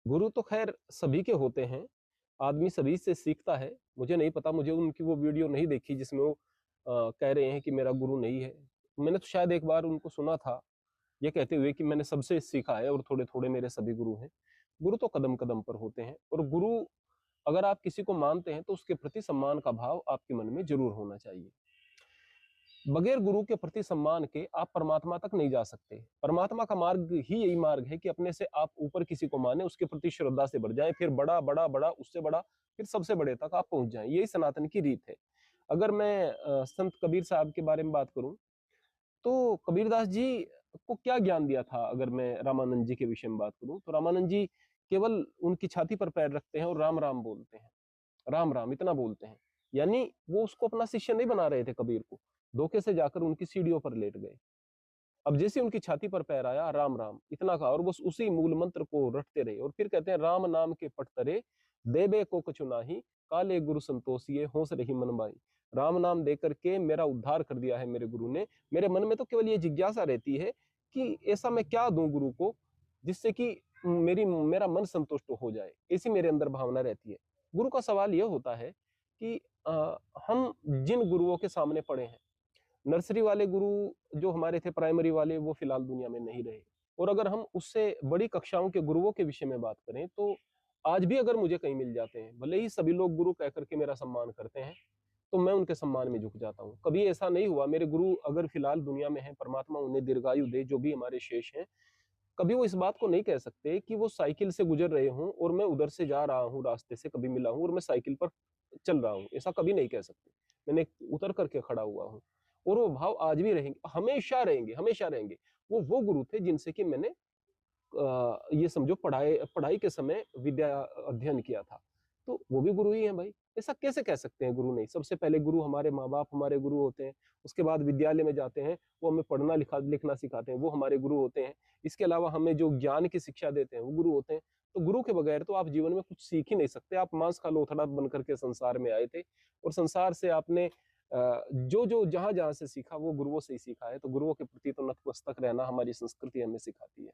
गुरु तो खैर सभी के होते हैं, आदमी सभी से सीखता है। मुझे नहीं पता, मुझे उनकी वो वीडियो नहीं देखी जिसमें वो कह रहे हैं कि मेरा गुरु नहीं है। मैंने तो शायद एक बार उनको सुना था ये कहते हुए कि मैंने सबसे सीखा है और थोड़े-थोड़े मेरे सभी गुरु हैं। गुरु तो कदम-कदम पर होते हैं और गुरु अगर आप किसी को मानते हैं तो उसके प्रति सम्मान का भाव आपके मन में ज़रूर होना चाहिए। बगैर गुरु के प्रति सम्मान के आप परमात्मा तक नहीं जा सकते। परमात्मा का मार्ग ही यही मार्ग है कि अपने से आप ऊपर किसी को माने, उसके प्रति श्रद्धा से बढ़ जाएँ, फिर बड़ा, बड़ा, बड़ा, उससे बड़ा, फिर सबसे बड़े तक आप पहुँच जाएँ। यही सनातन की रीत है। अगर मैं संत कबीर साहब के बारे में बात करूँ, तो कबीरदास जी को क्या ज्ञान दिया था अगर मैं रामानंद जी के विषय में बात करूँ, तो रामानंद जी केवल उनकी छाती पर पैर रखते हैं और राम, राम बोलते हैं। राम, राम इतना बोलते हैं। यानी वो उसको अपना शिष्य नहीं बना रहे थे कबीर को। धोखे से जाकर उनकी सीढ़ियों पर लेट गए। अब जैसे उनकी छाती पर पैर आया, राम राम इतना कहा और बस उसी मूल मंत्र को रटते रहे और फिर कहते हैं राम नाम के पट तरे, देबे को कछु नाही, काले गुरु संतोषिए होंस रही मन माई। राम नाम दे करके मेरा उद्धार कर दिया है मेरे गुरु ने। मेरे मन में तो केवल ये जिज्ञासा रहती है कि ऐसा मैं क्या दूं गुरु को जिससे कि मेरी मेरा मन संतुष्ट हो जाए। ऐसी मेरे अंदर भावना रहती है। गुरु का सवाल यह होता है कि हम जिन गुरुओं के सामने पढ़े हैं, नर्सरी वाले गुरु जो हमारे थे, प्राइमरी वाले, वो फिलहाल दुनिया में नहीं रहे। और अगर हम उससे बड़ी कक्षाओं के गुरुओं के विषय में बात करें तो आज भी अगर मुझे कहीं मिल जाते हैं, भले ही सभी लोग गुरु कह करके मेरा सम्मान करते हैं, तो मैं उनके सम्मान में झुक जाता हूँ। कभी ऐसा नहीं हुआ मेरे गुरु अगर फिलहाल दुनिया में हैं, परमात्मा उन्हें दीर्घायु दे, जो भी हमारे शेष हैं, कभी वो इस बात को नहीं कह सकते कि वो साइकिल से गुजर रहे हों और मैं उधर से जा रहा हूँ, रास्ते से कभी मिला हूँ और मैं साइकिल पर चल रहा हूँ। ऐसा कभी नहीं कह सकते। मैंने उतर करके खड़ा हुआ हूँ और वो भाव आज भी रहेंगे, हमेशा रहेंगे, हमेशा रहेंगे। वो गुरु थे जिनसे कि मैंने ये समझो पढ़ाई पढ़ाई के समय विद्या अध्ययन किया था। तो वो भी गुरु ही हैं भाई। ऐसा कैसे कह सकते हैं गुरु नहीं? सबसे पहले गुरु हमारे माँ-बाप हमारे गुरु होते हैं। उसके बाद विद्यालय में जाते हैं, वो हमें पढ़ना लिखा लिखना सिखाते हैं, वो हमारे गुरु होते हैं। इसके अलावा हमें जो ज्ञान की शिक्षा देते हैं, वो गुरु होते हैं। तो गुरु के बगैर तो आप जीवन में कुछ सीख ही नहीं सकते। आप मांस का लोथड़ा बन करके संसार में आए थे और संसार से आपने जो-जो जहाँ-जहाँ से सीखा वो गुरुओं से ही सीखा है। तो गुरुओं के प्रति तो नतमस्तक रहना हमारी संस्कृति हमें सिखाती है।